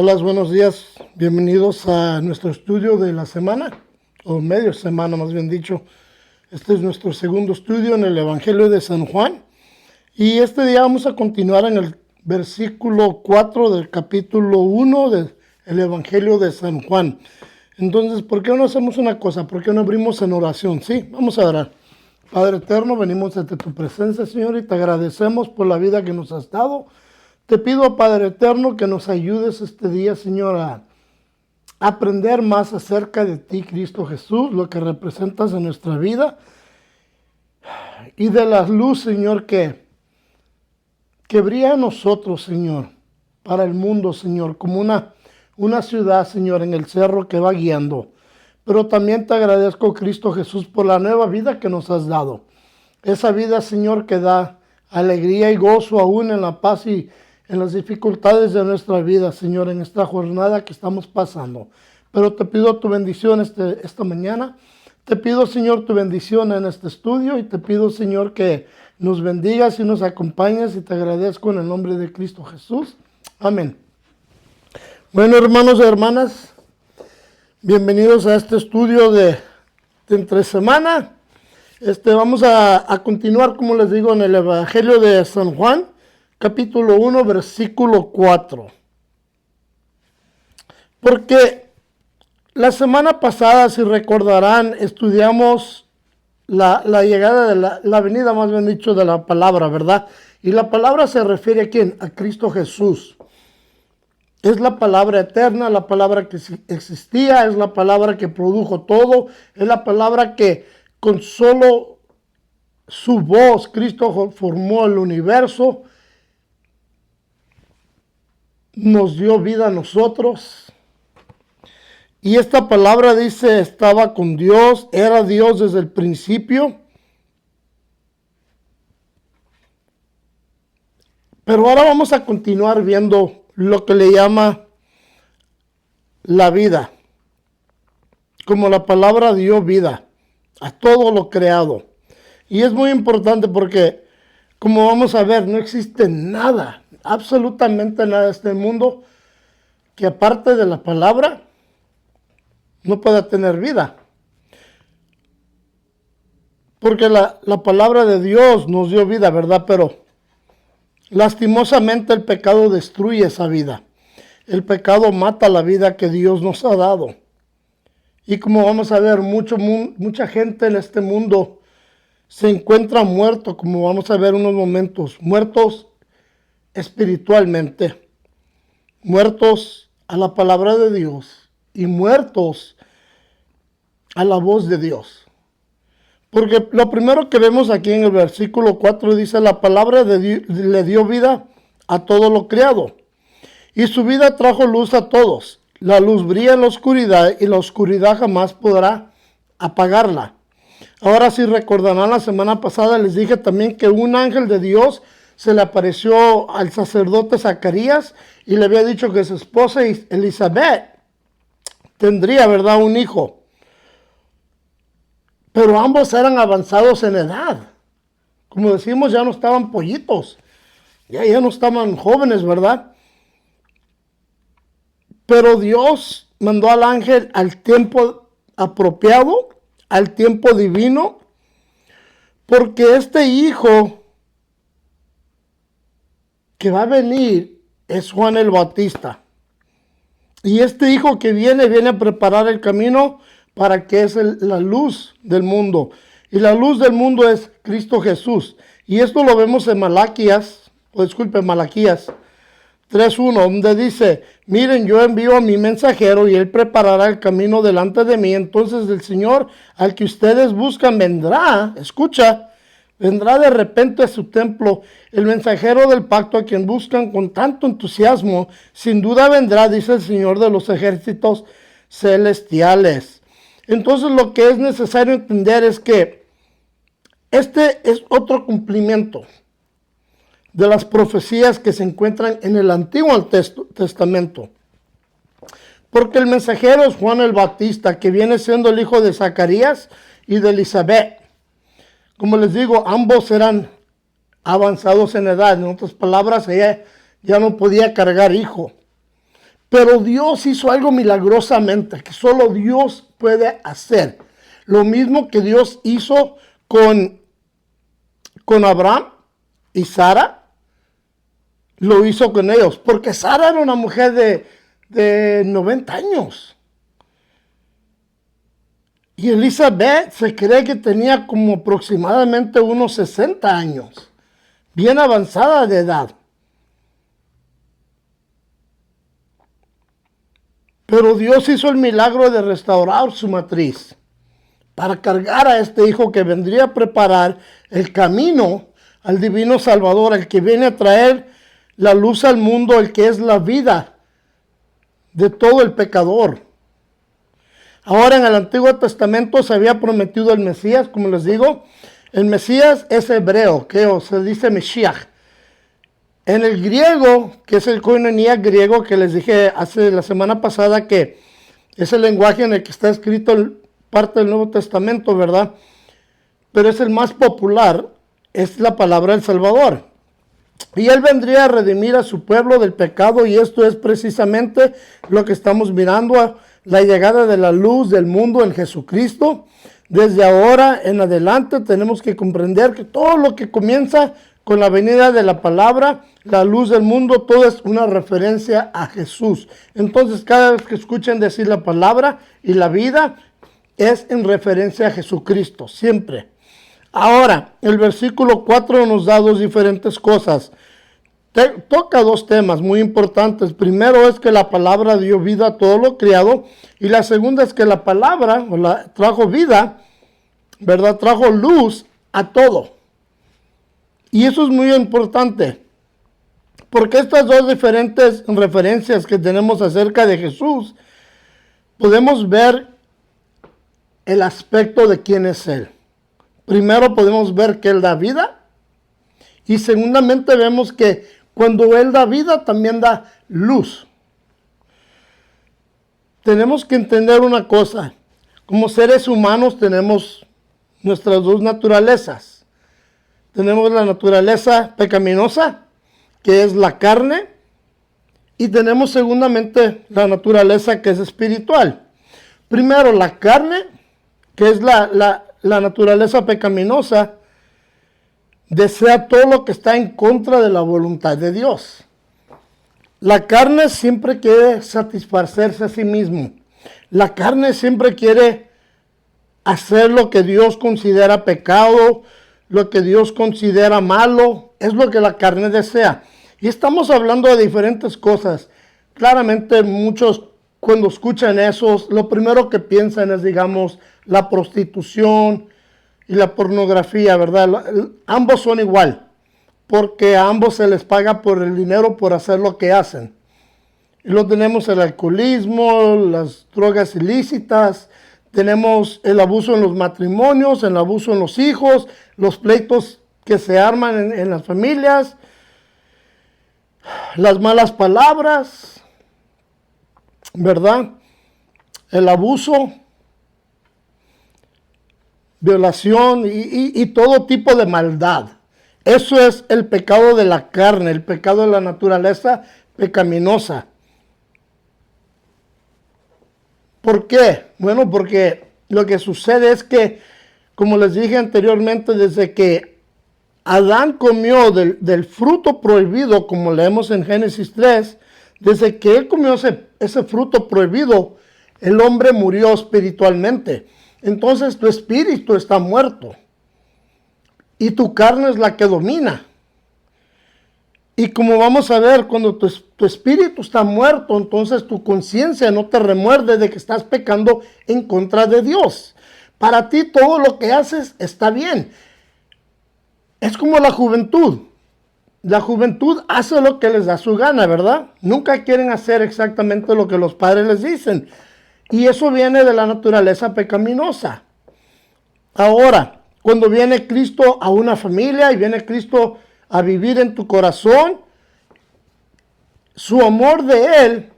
Hola, buenos días. Bienvenidos a nuestro estudio de la semana, o medio semana más bien dicho. Este es nuestro segundo estudio en el Evangelio de San Juan. Y este día vamos a continuar en el versículo 4 del capítulo 1 del Evangelio de San Juan. Entonces, ¿por qué no hacemos una cosa? ¿Por qué no abrimos en oración? Sí, vamos a orar. Padre eterno, venimos ante tu presencia, Señor, y te agradecemos por la vida que nos has dado. Te pido, Padre eterno, que nos ayudes este día, Señor, a aprender más acerca de ti, Cristo Jesús, lo que representas en nuestra vida, y de la luz, Señor, que brilla en nosotros, Señor, para el mundo, Señor, como una ciudad, Señor, en el cerro que va guiando. Pero también te agradezco, Cristo Jesús, por la nueva vida que nos has dado. Esa vida, Señor, que da alegría y gozo aún en la paz y en las dificultades de nuestra vida, Señor, en esta jornada que estamos pasando. Pero te pido tu bendición esta mañana. Te pido, Señor, tu bendición en este estudio y te pido, Señor, que nos bendigas y nos acompañes y te agradezco en el nombre de Cristo Jesús. Amén. Bueno, hermanos y hermanas, bienvenidos a este estudio de entre semana. Vamos a continuar, como les digo, en el Evangelio de San Juan, capítulo 1, versículo 4. Porque la semana pasada, si recordarán, estudiamos la llegada de la venida, más bien dicho, de la palabra, ¿verdad? Y la palabra se refiere ¿a quién? A Cristo Jesús. Es la palabra eterna, la palabra que existía, es la palabra que produjo todo, es la palabra que con solo su voz, Cristo formó el universo, nos dio vida a nosotros. Y esta palabra dice, estaba con Dios, era Dios desde el principio. Pero ahora vamos a continuar viendo lo que le llama la vida. Como la palabra dio vida a todo lo creado. Y es muy importante porque, como vamos a ver, no existe nada, absolutamente nada en este mundo que aparte de la palabra no pueda tener vida. Porque la palabra de Dios nos dio vida, ¿verdad? Pero lastimosamente el pecado destruye esa vida. El pecado mata la vida que Dios nos ha dado. Y como vamos a ver, mucha gente en este mundo se encuentra muerto, como vamos a ver en unos momentos, muertos espiritualmente, muertos a la palabra de Dios y muertos a la voz de Dios. Porque lo primero que vemos aquí en el versículo 4 dice, la palabra de Dios le dio vida a todo lo creado. Y su vida trajo luz a todos. La luz brilla en la oscuridad y la oscuridad jamás podrá apagarla. Ahora, si recordarán, la semana pasada les dije también que un ángel de Dios se le apareció al sacerdote Zacarías y le había dicho que su esposa Elizabeth tendría, ¿verdad?, un hijo. Pero ambos eran avanzados en edad. Como decimos, ya no estaban pollitos. Ya no estaban jóvenes, ¿verdad? Pero Dios mandó al ángel al tiempo apropiado, al tiempo divino, porque este hijo que va a venir es Juan el Bautista. Y este hijo que viene a preparar el camino para que es la luz del mundo. Y la luz del mundo es Cristo Jesús. Y esto lo vemos en Malaquías 3:1, donde dice, miren, yo envío a mi mensajero y él preparará el camino delante de mí. Entonces el Señor al que ustedes buscan vendrá, escucha, vendrá de repente a su templo, el mensajero del pacto a quien buscan con tanto entusiasmo, sin duda vendrá, dice el Señor de los ejércitos celestiales. Entonces lo que es necesario entender es que este es otro cumplimiento de las profecías que se encuentran en el Antiguo Testamento. Porque el mensajero es Juan el Bautista, que viene siendo el hijo de Zacarías y de Elizabeth. Como les digo, ambos eran avanzados en edad. En otras palabras, ella ya no podía cargar hijo. Pero Dios hizo algo milagrosamente, que solo Dios puede hacer. Lo mismo que Dios hizo con Abraham y Sara, lo hizo con ellos. Porque Sara era una mujer de 90 años. Y Elizabeth se cree que tenía como aproximadamente unos 60 años. Bien avanzada de edad. Pero Dios hizo el milagro de restaurar su matriz para cargar a este hijo que vendría a preparar el camino al divino Salvador, el que viene a traer la luz al mundo, el que es la vida de todo el pecador. Ahora en el Antiguo Testamento se había prometido el Mesías, como les digo. El Mesías es hebreo, que se dice Mesías. En el griego, que es el koinonia griego que les dije hace la semana pasada, que es el lenguaje en el que está escrito parte del Nuevo Testamento, ¿verdad? Pero es el más popular, es la palabra del Salvador. Y Él vendría a redimir a su pueblo del pecado, y esto es precisamente lo que estamos mirando, la llegada de la luz del mundo en Jesucristo. Desde ahora en adelante tenemos que comprender que todo lo que comienza con la venida de la palabra, la luz del mundo, todo es una referencia a Jesús. Entonces, cada vez que escuchen decir la palabra y la vida, es en referencia a Jesucristo, siempre. Ahora, el versículo 4 nos da dos diferentes cosas. Toca dos temas muy importantes. Primero es que la palabra dio vida a todo lo creado. Y la segunda es que la palabra trajo vida, ¿verdad? Trajo luz a todo. Y eso es muy importante, porque estas dos diferentes referencias que tenemos acerca de Jesús, podemos ver el aspecto de quién es Él. Primero podemos ver que Él da vida, y segundamente vemos que cuando Él da vida, también da luz. Tenemos que entender una cosa, como seres humanos tenemos nuestras dos naturalezas. Tenemos la naturaleza pecaminosa, que es la carne, y tenemos segundamente la naturaleza que es espiritual. Primero, la carne, que es la naturaleza pecaminosa, desea todo lo que está en contra de la voluntad de Dios. La carne siempre quiere satisfacerse a sí mismo. La carne siempre quiere hacer lo que Dios considera pecado, lo que Dios considera malo, es lo que la carne desea. Y estamos hablando de diferentes cosas. Claramente muchos cuando escuchan eso, lo primero que piensan es, digamos, la prostitución y la pornografía, ¿verdad? Ambos son igual, porque a ambos se les paga por el dinero por hacer lo que hacen. Y lo tenemos el alcoholismo, las drogas ilícitas, tenemos el abuso en los matrimonios, el abuso en los hijos, los pleitos que se arman en las familias, las malas palabras, ¿verdad? El abuso, violación y todo tipo de maldad. Eso es el pecado de la carne, el pecado de la naturaleza pecaminosa. ¿Por qué? Bueno, porque lo que sucede es que, como les dije anteriormente, desde que Adán comió del fruto prohibido, como leemos en Génesis 3, desde que él comió ese fruto prohibido, el hombre murió espiritualmente. Entonces tu espíritu está muerto y tu carne es la que domina. Y como vamos a ver, cuando tu espíritu está muerto, entonces tu conciencia no te remuerde de que estás pecando en contra de Dios. Para ti todo lo que haces está bien. Es como la juventud. La juventud hace lo que les da su gana, ¿verdad? Nunca quieren hacer exactamente lo que los padres les dicen. Y eso viene de la naturaleza pecaminosa. Ahora, cuando viene Cristo a una familia y viene Cristo a vivir en tu corazón, su amor de Él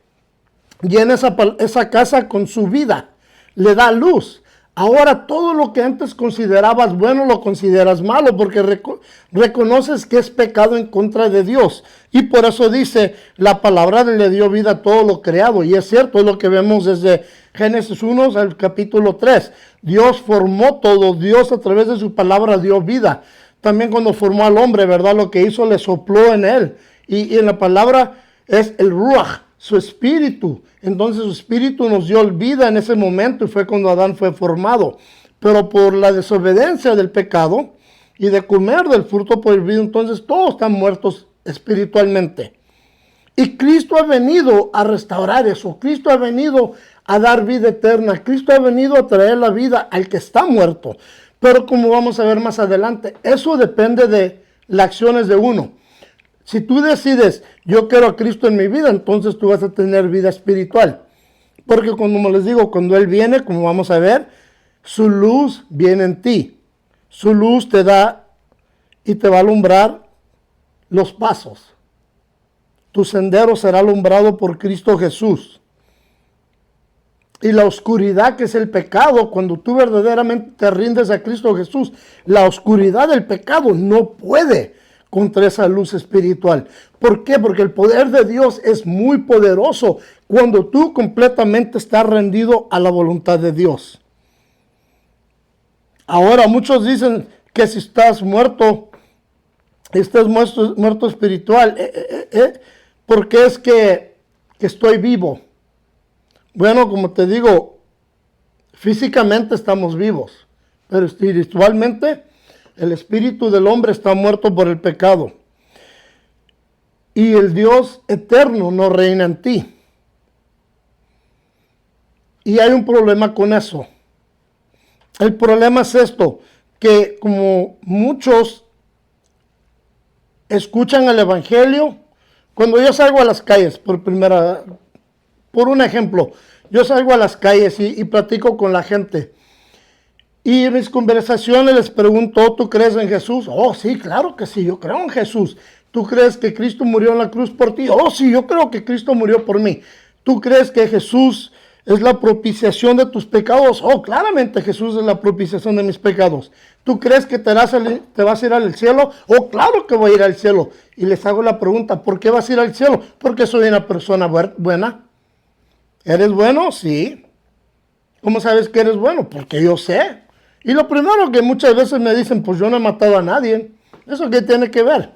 llena esa casa con su vida, le da luz. Ahora todo lo que antes considerabas bueno lo consideras malo porque reconoces que es pecado en contra de Dios. Y por eso dice, la palabra le dio vida a todo lo creado. Y es cierto, es lo que vemos desde Génesis 1 al capítulo 3. Dios formó todo, Dios a través de su palabra dio vida. También cuando formó al hombre, ¿verdad? Lo que hizo le sopló en él. Y en la palabra es el ruach, su espíritu. Entonces su espíritu nos dio vida en ese momento y fue cuando Adán fue formado. Pero por la desobediencia del pecado y de comer del fruto prohibido, entonces todos están muertos espiritualmente. Y Cristo ha venido a restaurar eso. Cristo ha venido a dar vida eterna. Cristo ha venido a traer la vida al que está muerto. Pero como vamos a ver más adelante, eso depende de las acciones de uno. Si tú decides, yo quiero a Cristo en mi vida, entonces tú vas a tener vida espiritual. Porque como les digo, cuando Él viene, como vamos a ver, su luz viene en ti. Su luz te da y te va a alumbrar los pasos. Tu sendero será alumbrado por Cristo Jesús. Y la oscuridad que es el pecado, cuando tú verdaderamente te rindes a Cristo Jesús, la oscuridad del pecado no puede contra esa luz espiritual. ¿Por qué? Porque el poder de Dios es muy poderoso cuando tú completamente estás rendido a la voluntad de Dios. Ahora muchos dicen que si estás muerto espiritual, porque es que estoy vivo. Bueno, como te digo, físicamente estamos vivos, pero espiritualmente el espíritu del hombre está muerto por el pecado. Y el Dios eterno no reina en ti. Y hay un problema con eso. El problema es esto, que como muchos escuchan el evangelio, cuando yo salgo a las calles, por un ejemplo, yo salgo a las calles y platico con la gente. Y en mis conversaciones les pregunto, ¿tú crees en Jesús? Oh, sí, claro que sí, yo creo en Jesús. ¿Tú crees que Cristo murió en la cruz por ti? Oh, sí, yo creo que Cristo murió por mí. ¿Tú crees que Jesús es la propiciación de tus pecados? Oh, claramente Jesús es la propiciación de mis pecados. ¿Tú crees que te vas a ir al cielo? Oh, claro que voy a ir al cielo. Y les hago la pregunta, ¿por qué vas a ir al cielo? Porque soy una persona buena. ¿Eres bueno? Sí. ¿Cómo sabes que eres bueno? Porque yo sé. Y lo primero que muchas veces me dicen, pues yo no he matado a nadie. ¿Eso qué tiene que ver?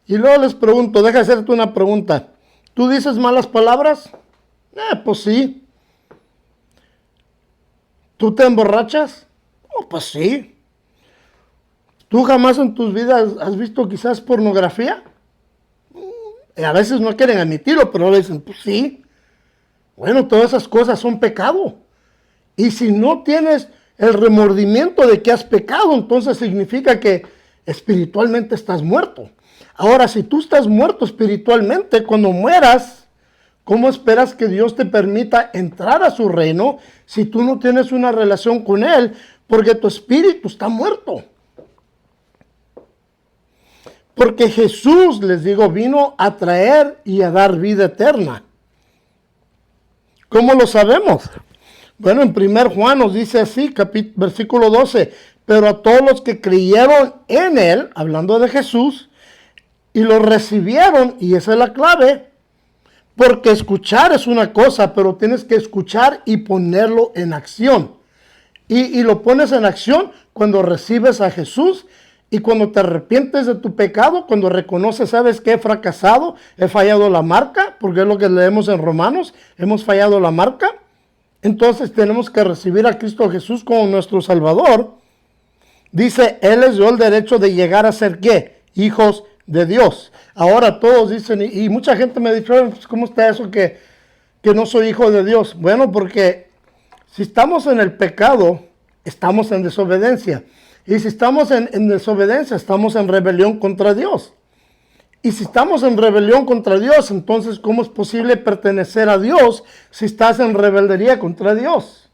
Y luego les pregunto, deja de hacerte una pregunta. ¿Tú dices malas palabras? Pues sí. ¿Tú te emborrachas? Oh, pues sí. ¿Tú jamás en tus vidas has visto quizás pornografía? A veces no quieren admitirlo, pero dicen, pues sí. Bueno, todas esas cosas son pecado. Y si no tienes el remordimiento de que has pecado, entonces significa que espiritualmente estás muerto. Ahora, si tú estás muerto espiritualmente, cuando mueras, ¿cómo esperas que Dios te permita entrar a su reino si tú no tienes una relación con Él? Porque tu espíritu está muerto. Porque Jesús, les digo, vino a traer y a dar vida eterna. ¿Cómo lo sabemos? Bueno, en 1 Juan nos dice así, versículo 12, pero a todos los que creyeron en Él, hablando de Jesús, y lo recibieron, y esa es la clave, porque escuchar es una cosa, pero tienes que escuchar y ponerlo en acción. Y lo pones en acción cuando recibes a Jesús y cuando te arrepientes de tu pecado, cuando reconoces, sabes que he fracasado, he fallado la marca, porque es lo que leemos en Romanos, hemos fallado la marca. Entonces tenemos que recibir a Cristo Jesús como nuestro Salvador. Dice, Él les dio el derecho de llegar a ser, ¿qué? Hijos de Dios. Ahora todos dicen, y mucha gente me ha dicho, pues, ¿cómo está eso que no soy hijo de Dios? Bueno, porque si estamos en el pecado, estamos en desobediencia. Y si estamos en desobediencia, estamos en rebelión contra Dios. Y si estamos en rebelión contra Dios, entonces ¿cómo es posible pertenecer a Dios si estás en rebeldería contra Dios?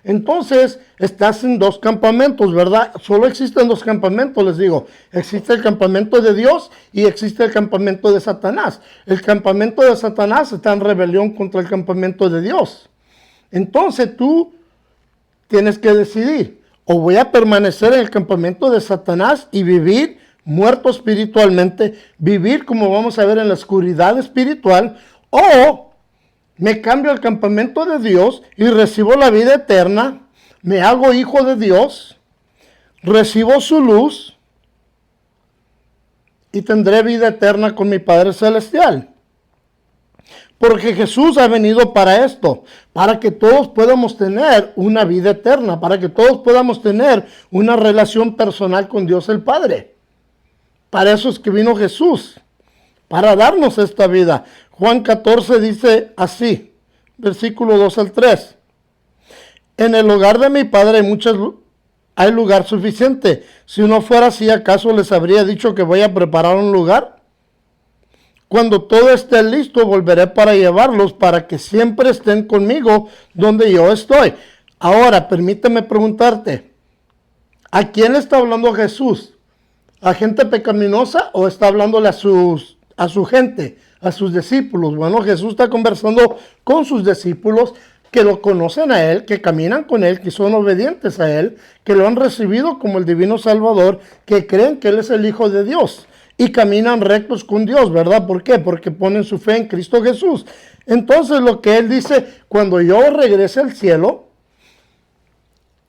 Entonces estás en dos campamentos, ¿verdad? Solo existen dos campamentos, les digo. Existe el campamento de Dios y existe el campamento de Satanás. El campamento de Satanás está en rebelión contra el campamento de Dios. Entonces tú tienes que decidir, o voy a permanecer en el campamento de Satanás y vivir muerto espiritualmente, vivir como vamos a ver en la oscuridad espiritual, o me cambio al campamento de Dios y recibo la vida eterna, me hago hijo de Dios, recibo su luz y tendré vida eterna con mi Padre Celestial. Porque Jesús ha venido para esto, para que todos podamos tener una vida eterna, para que todos podamos tener una relación personal con Dios el Padre. Para eso es que vino Jesús, para darnos esta vida. Juan 14 dice así, versículo 2 al 3. En el hogar de mi Padre hay lugar suficiente. Si no fuera así, ¿acaso les habría dicho que voy a preparar un lugar? Cuando todo esté listo, volveré para llevarlos, para que siempre estén conmigo donde yo estoy. Ahora, permíteme preguntarte, ¿a quién está hablando Jesús? ¿A gente pecaminosa o está hablándole a su gente, a sus discípulos? Bueno, Jesús está conversando con sus discípulos que lo conocen a Él, que caminan con Él, que son obedientes a Él, que lo han recibido como el divino Salvador, que creen que Él es el Hijo de Dios. Y caminan rectos con Dios, ¿verdad? ¿Por qué? Porque ponen su fe en Cristo Jesús. Entonces lo que Él dice, cuando yo regrese al cielo,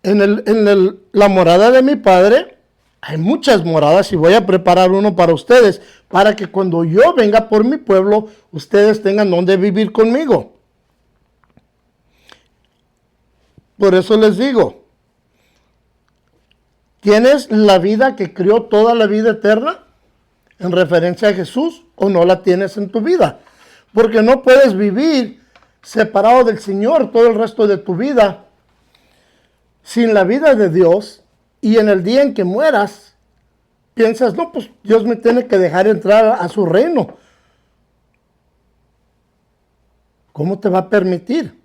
la morada de mi Padre, hay muchas moradas y voy a preparar uno para ustedes, para que cuando yo venga por mi pueblo, ustedes tengan donde vivir conmigo. Por eso les digo, ¿tienes la vida que crió toda la vida eterna? En referencia a Jesús, o no la tienes en tu vida, porque no puedes vivir separado del Señor todo el resto de tu vida sin la vida de Dios, y en el día en que mueras piensas, no, pues Dios me tiene que dejar entrar a su reino. ¿Cómo te va a permitir?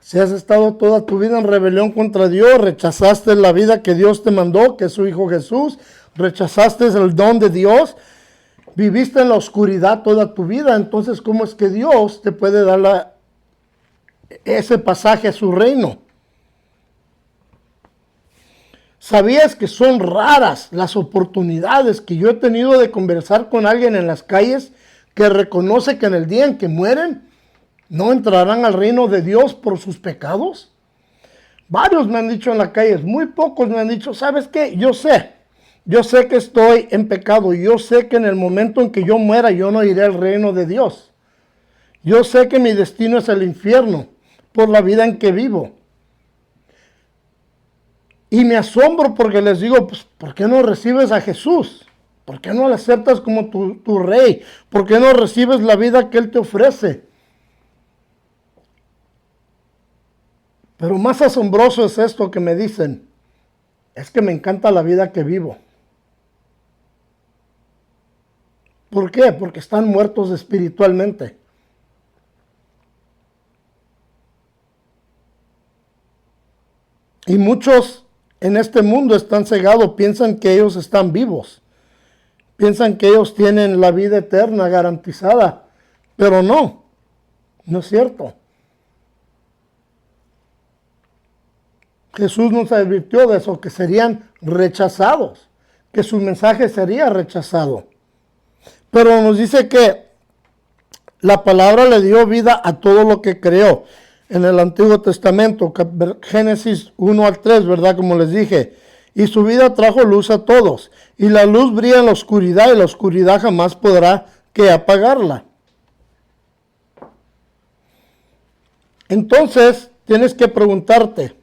Si has estado toda tu vida en rebelión contra Dios, rechazaste la vida que Dios te mandó, que es su Hijo Jesús, rechazaste el don de Dios, viviste en la oscuridad toda tu vida, entonces ¿cómo es que Dios te puede dar ese pasaje a su reino? ¿Sabías que son raras las oportunidades que yo he tenido de conversar con alguien en las calles que reconoce que en el día en que mueren no entrarán al reino de Dios por sus pecados? Varios me han dicho en la calle, muy pocos me han dicho, ¿sabes qué? Yo sé que estoy en pecado, yo sé que en el momento en que yo muera yo no iré al reino de Dios. Yo sé que mi destino es el infierno por la vida en que vivo. Y me asombro porque les digo, pues, ¿por qué no recibes a Jesús? ¿Por qué no le aceptas como tu rey? ¿Por qué no recibes la vida que Él te ofrece? Pero más asombroso es esto que me dicen, es que me encanta la vida que vivo. ¿Por qué? Porque están muertos espiritualmente. Y muchos en este mundo están cegados, piensan que ellos están vivos. Piensan que ellos tienen la vida eterna garantizada. Pero no es cierto. Jesús nos advirtió de eso, que serían rechazados, que su mensaje sería rechazado. Pero nos dice que la palabra le dio vida a todo lo que creó. En el Antiguo Testamento, Génesis 1 al 3, ¿verdad? Como les dije. Y su vida trajo luz a todos. Y la luz brilla en la oscuridad y la oscuridad jamás podrá que apagarla. Entonces, tienes que preguntarte,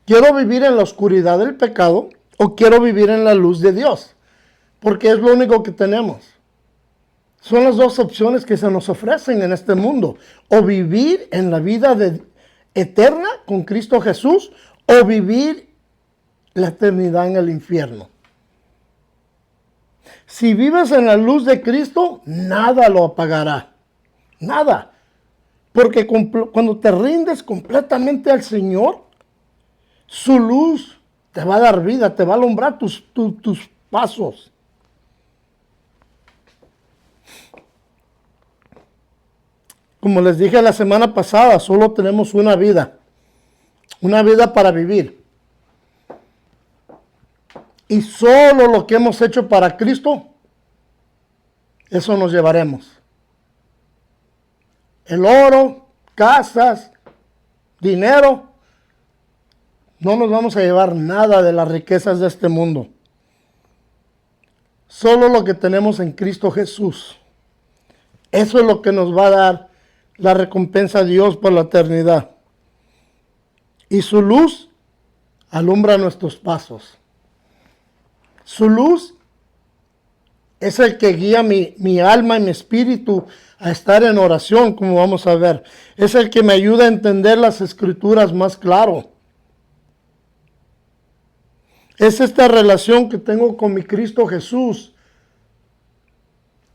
¿quiero vivir en la oscuridad del pecado o quiero vivir en la luz de Dios? Porque es lo único que tenemos. Son las dos opciones que se nos ofrecen en este mundo. O vivir en la vida eterna con Cristo Jesús, o vivir la eternidad en el infierno. Si vives en la luz de Cristo, nada lo apagará. Nada. Porque cuando te rindes completamente al Señor, su luz te va a dar vida, te va a alumbrar tus pasos. Como les dije la semana pasada, solo tenemos una vida para vivir. Y solo lo que hemos hecho para Cristo, eso nos llevaremos. El oro, casas, dinero, no nos vamos a llevar nada de las riquezas de este mundo. Solo lo que tenemos en Cristo Jesús. Eso es lo que nos va a dar la recompensa a Dios por la eternidad. Y su luz alumbra nuestros pasos. Su luz es el que guía mi alma y mi espíritu a estar en oración, como vamos a ver. Es el que me ayuda a entender las escrituras más claro. Es esta relación que tengo con mi Cristo Jesús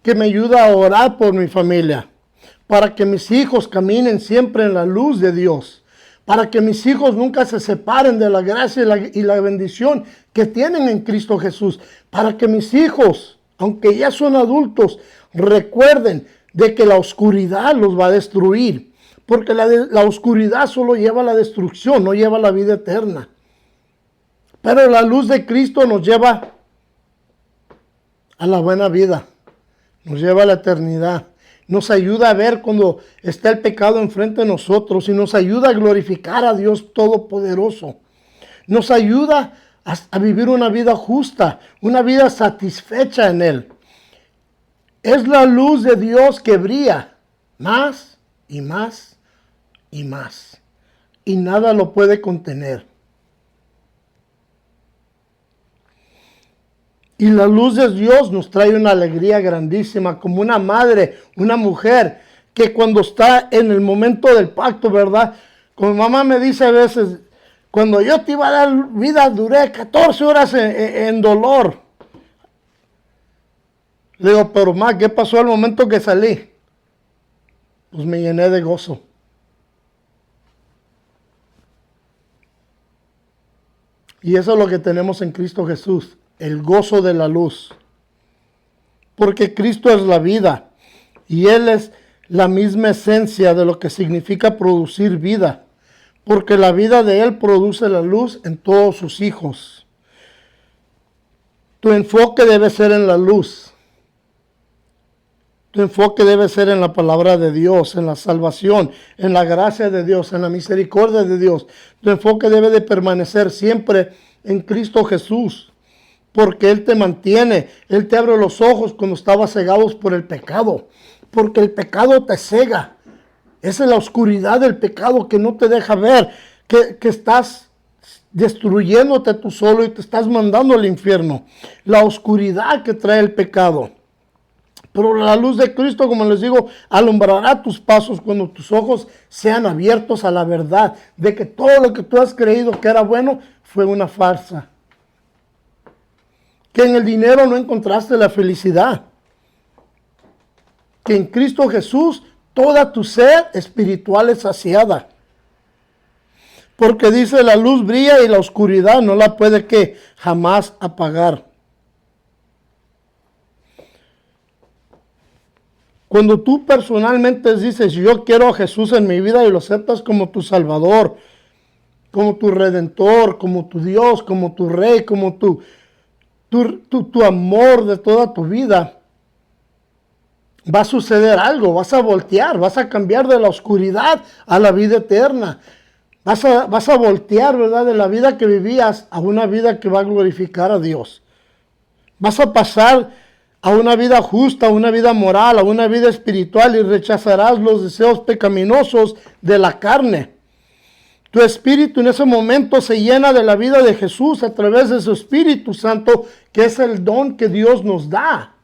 que me ayuda a orar por mi familia, para que mis hijos caminen siempre en la luz de Dios, para que mis hijos nunca se separen de la gracia y la bendición que tienen en Cristo Jesús, para que mis hijos, aunque ya son adultos, recuerden de que la oscuridad los va a destruir, porque la oscuridad solo lleva a la destrucción, no lleva a la vida eterna. Pero la luz de Cristo nos lleva a la buena vida, nos lleva a la eternidad. Nos ayuda a ver cuando está el pecado enfrente de nosotros y nos ayuda a glorificar a Dios Todopoderoso. Nos ayuda a vivir una vida justa, una vida satisfecha en Él. Es la luz de Dios que brilla más y más y más. Y nada lo puede contener. Y la luz de Dios nos trae una alegría grandísima, como una madre, una mujer, que cuando está en el momento del pacto, ¿verdad? Como mamá me dice a veces, cuando yo te iba a dar vida, duré 14 horas en dolor. Le digo, pero ma, ¿qué pasó al momento que salí? Pues me llené de gozo. Y eso es lo que tenemos en Cristo Jesús. El gozo de la luz. Porque Cristo es la vida y Él es la misma esencia de lo que significa producir vida. Porque la vida de Él produce la luz en todos sus hijos. Tu enfoque debe ser en la luz. Tu enfoque debe ser en la palabra de Dios, en la salvación, en la gracia de Dios, en la misericordia de Dios. Tu enfoque debe de permanecer siempre en Cristo Jesús. Porque Él te mantiene, Él te abre los ojos cuando estabas cegados por el pecado. Porque el pecado te cega. Esa es la oscuridad del pecado que no te deja ver, que estás destruyéndote tú solo y te estás mandando al infierno. La oscuridad que trae el pecado. Pero la luz de Cristo, como les digo, alumbrará tus pasos cuando tus ojos sean abiertos a la verdad de que todo lo que tú has creído que era bueno fue una farsa. Que en el dinero no encontraste la felicidad. Que en Cristo Jesús toda tu sed espiritual es saciada. Porque dice, la luz brilla y la oscuridad no la puede que jamás apagar. Cuando tú personalmente dices, yo quiero a Jesús en mi vida y lo aceptas como tu Salvador, como tu Redentor, como tu Dios, como tu Rey, como tu amor de toda tu vida, va a suceder algo, vas a voltear, vas a cambiar de la oscuridad a la vida eterna. Vas a voltear, ¿verdad?, de la vida que vivías a una vida que va a glorificar a Dios. Vas a pasar a una vida justa, a una vida moral, a una vida espiritual y rechazarás los deseos pecaminosos de la carne. Tu espíritu en ese momento se llena de la vida de Jesús a través de su Espíritu Santo, que es el don que Dios nos da.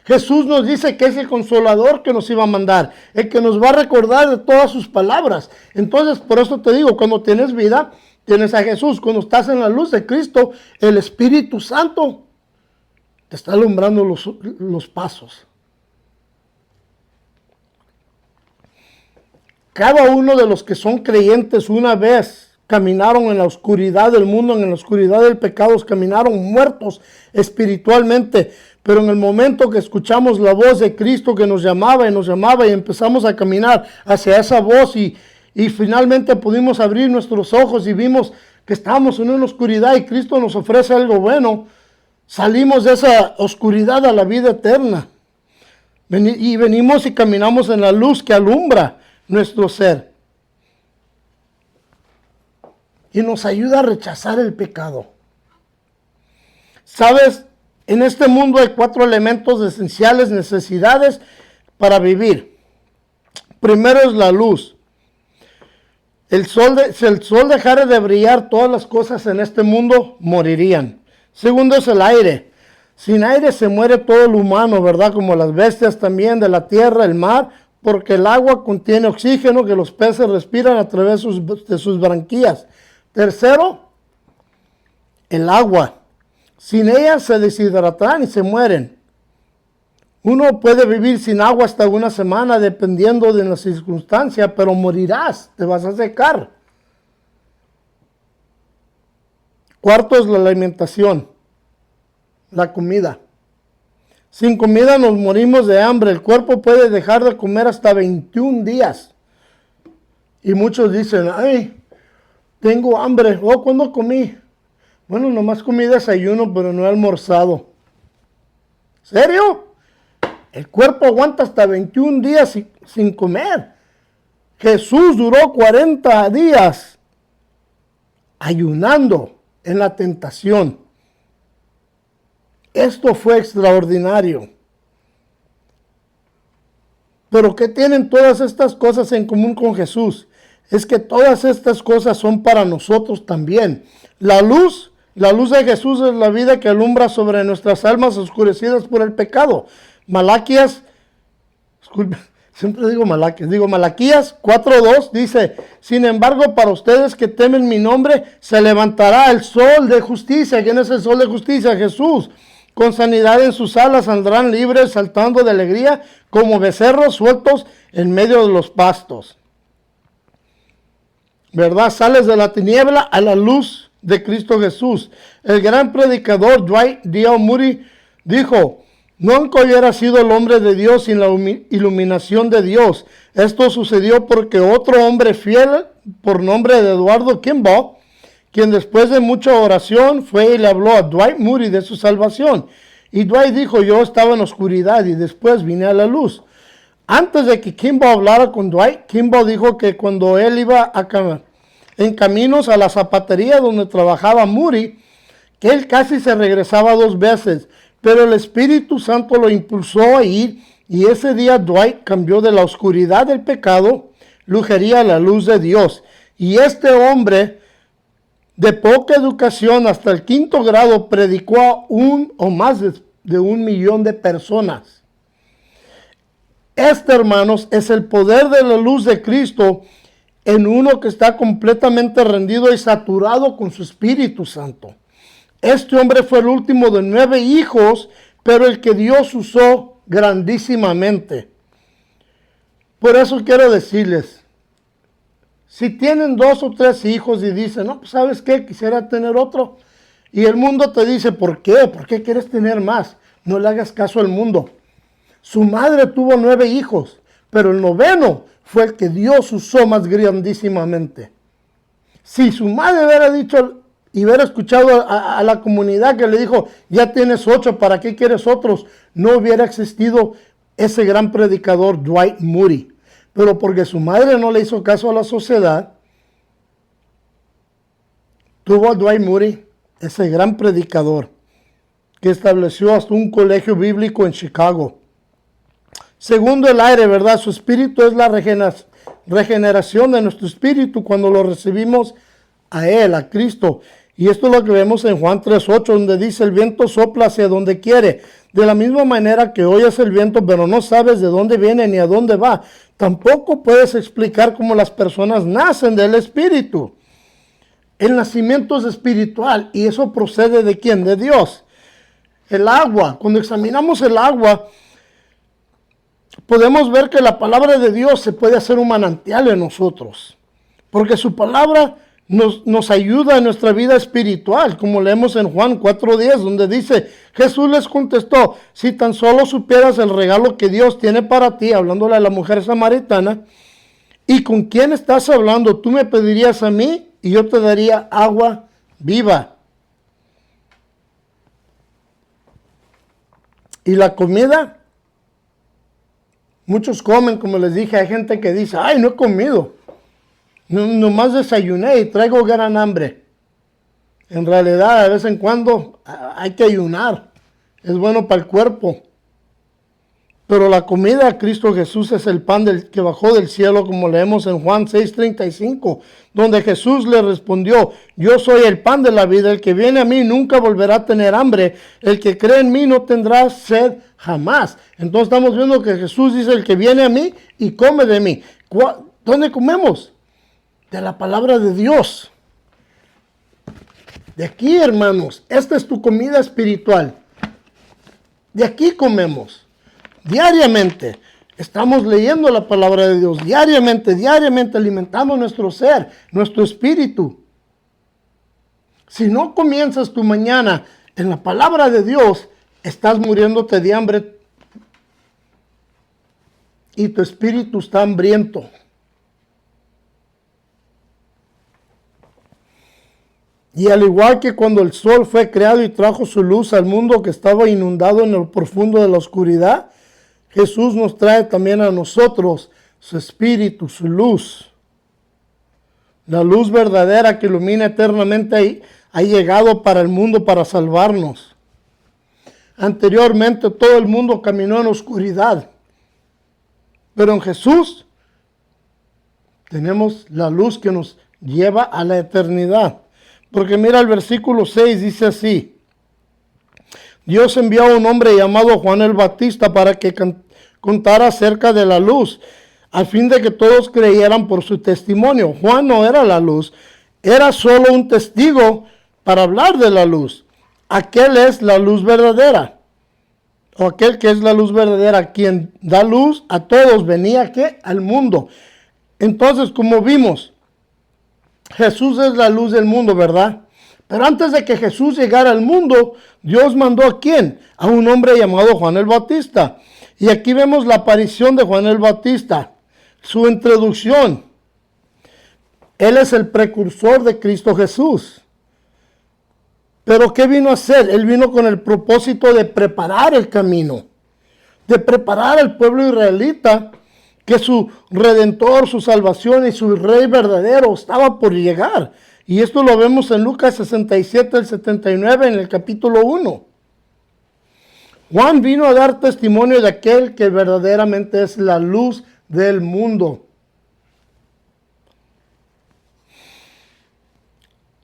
Jesús nos dice que es el consolador que nos iba a mandar, el que nos va a recordar de todas sus palabras. Entonces, por eso te digo, cuando tienes vida, tienes a Jesús. Cuando estás en la luz de Cristo, el Espíritu Santo te está alumbrando los pasos. Cada uno de los que son creyentes una vez caminaron en la oscuridad del mundo, en la oscuridad del pecado, caminaron muertos espiritualmente. Pero en el momento que escuchamos la voz de Cristo que nos llamaba y empezamos a caminar hacia esa voz y finalmente pudimos abrir nuestros ojos y vimos que estábamos en una oscuridad y Cristo nos ofrece algo bueno, salimos de esa oscuridad a la vida eterna. Y venimos y caminamos en la luz que alumbra nuestro ser. Y nos ayuda a rechazar el pecado. ¿Sabes? En este mundo hay 4 elementos esenciales, necesidades para vivir. Primero es la luz. Si el sol dejara de brillar, todas las cosas en este mundo morirían. Segundo es el aire. Sin aire se muere todo el humano, ¿verdad? Como las bestias también de la tierra, el mar, porque el agua contiene oxígeno que los peces respiran a través de sus branquias. Tercero, el agua. Sin ella se deshidratan y se mueren. Uno puede vivir sin agua hasta una semana dependiendo de la circunstancia, pero morirás, te vas a secar. Cuarto es la alimentación, la comida. Sin comida nos morimos de hambre. El cuerpo puede dejar de comer hasta 21 días. Y muchos dicen, ay, tengo hambre. Oh, ¿cuándo comí? Bueno, nomás comí desayuno, pero no he almorzado. ¿Serio? El cuerpo aguanta hasta 21 días sin comer. Jesús duró 40 días ayunando en la tentación. Esto fue extraordinario. Pero ¿qué tienen todas estas cosas en común con Jesús? Es que todas estas cosas son para nosotros también. La luz de Jesús es la vida que alumbra sobre nuestras almas oscurecidas por el pecado. Malaquías 4:2 dice, sin embargo, para ustedes que temen mi nombre, se levantará el sol de justicia. ¿Quién es el sol de justicia? Jesús. Con sanidad en sus alas saldrán libres, saltando de alegría, como becerros sueltos en medio de los pastos. ¿Verdad? Sales de la tiniebla a la luz de Cristo Jesús. El gran predicador Dwight D. Moody dijo, nunca hubiera sido el hombre de Dios sin la iluminación de Dios. Esto sucedió porque otro hombre fiel, por nombre de Eduardo Kimball, quien después de mucha oración fue y le habló a Dwight Moody de su salvación. Y Dwight dijo, yo estaba en oscuridad y después vine a la luz. Antes de que Kimball hablara con Dwight, Kimball dijo que cuando él iba en caminos a la zapatería donde trabajaba Moody, que él casi se regresaba 2 veces, pero el Espíritu Santo lo impulsó a ir y ese día Dwight cambió de la oscuridad del pecado, lujería a la luz de Dios. Y este hombre de poca educación hasta el 5º grado predicó a más de 1 millón de personas. Este, hermanos, es el poder de la luz de Cristo en uno que está completamente rendido y saturado con su Espíritu Santo. Este hombre fue el último de 9 hijos, pero el que Dios usó grandísimamente. Por eso quiero decirles, si tienen 2 o 3 hijos y dicen, no, pues ¿sabes qué? Quisiera tener otro. Y el mundo te dice, ¿por qué? ¿Por qué quieres tener más? No le hagas caso al mundo. Su madre tuvo 9 hijos, pero el 9º fue el que Dios usó más grandísimamente. Si su madre hubiera dicho y hubiera escuchado a la comunidad que le dijo, ya tienes 8, ¿para qué quieres otros? No hubiera existido ese gran predicador Dwight Moody. Pero porque su madre no le hizo caso a la sociedad, tuvo a Dwight Moody, ese gran predicador, que estableció hasta un colegio bíblico en Chicago. Segundo, el aire, ¿verdad? Su espíritu es la regeneración de nuestro espíritu cuando lo recibimos a Él, a Cristo. Y esto es lo que vemos en Juan 3:8, donde dice, el viento sopla hacia donde quiere. De la misma manera que oyes el viento, pero no sabes de dónde viene ni a dónde va. Tampoco puedes explicar cómo las personas nacen del espíritu. El nacimiento es espiritual y eso procede ¿de quién? De Dios. El agua, cuando examinamos el agua, podemos ver que la palabra de Dios se puede hacer un manantial en nosotros. Porque su palabra nos ayuda en nuestra vida espiritual, como leemos en Juan 4:10, donde dice, Jesús les contestó, si tan solo supieras el regalo que Dios tiene para ti, hablándole a la mujer samaritana, y con quién estás hablando, tú me pedirías a mí y yo te daría agua viva. Y la comida, muchos comen, como les dije, hay gente que dice, ay, no he comido. Nomás desayuné y traigo gran hambre. En realidad, de vez en cuando hay que ayunar. Es bueno para el cuerpo. Pero la comida de Cristo Jesús es el pan que bajó del cielo, como leemos en Juan 6:35, donde Jesús le respondió, yo soy el pan de la vida, el que viene a mí nunca volverá a tener hambre, el que cree en mí no tendrá sed jamás. Entonces estamos viendo que Jesús dice, el que viene a mí y come de mí. ¿Dónde comemos? De la palabra de Dios. De aquí, hermanos, esta es tu comida espiritual. De aquí comemos. Diariamente. Estamos leyendo la palabra de Dios. Diariamente alimentando nuestro ser, nuestro espíritu. Si no comienzas tu mañana en la palabra de Dios, estás muriéndote de hambre y tu espíritu está hambriento. Y al igual que cuando el sol fue creado y trajo su luz al mundo que estaba inundado en lo profundo de la oscuridad, Jesús nos trae también a nosotros su espíritu, su luz. La luz verdadera que ilumina eternamente ha llegado para el mundo para salvarnos. Anteriormente todo el mundo caminó en oscuridad, pero en Jesús tenemos la luz que nos lleva a la eternidad. Porque mira el versículo 6, dice así, Dios envió a un hombre llamado Juan el Bautista para que contara acerca de la luz, a fin de que todos creyeran por su testimonio. Juan no era la luz, era solo un testigo para hablar de la luz. Aquel es la luz verdadera, o aquel que es la luz verdadera, quien da luz a todos, venía ¿qué? Al mundo. Entonces, como vimos, Jesús es la luz del mundo, ¿verdad? Pero antes de que Jesús llegara al mundo, Dios mandó ¿a quién? A un hombre llamado Juan el Bautista. Y aquí vemos la aparición de Juan el Bautista, su introducción. Él es el precursor de Cristo Jesús. Pero ¿qué vino a hacer? Él vino con el propósito de preparar el camino, de preparar al pueblo israelita, que su redentor, su salvación y su rey verdadero estaba por llegar. Y esto lo vemos en Lucas 67, el 79, en el capítulo 1. Juan vino a dar testimonio de aquel que verdaderamente es la luz del mundo.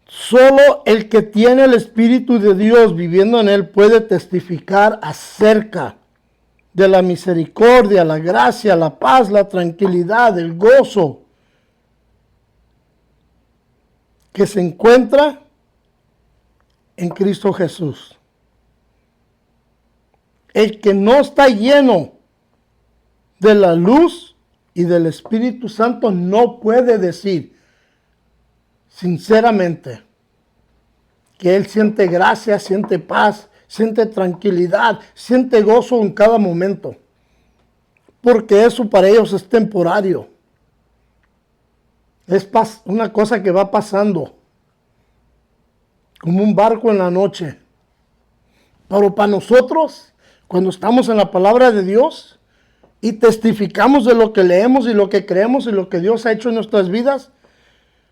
Solo el que tiene el Espíritu de Dios viviendo en él puede testificar acerca de la misericordia, la gracia, la paz, la tranquilidad, el gozo que se encuentra en Cristo Jesús. El que no está lleno de la luz y del Espíritu Santo no puede decir sinceramente que él siente gracia, siente paz, siente tranquilidad, siente gozo en cada momento. Porque eso para ellos es temporario. Es una cosa que va pasando. Como un barco en la noche. Pero para nosotros, cuando estamos en la palabra de Dios y testificamos de lo que leemos y lo que creemos y lo que Dios ha hecho en nuestras vidas,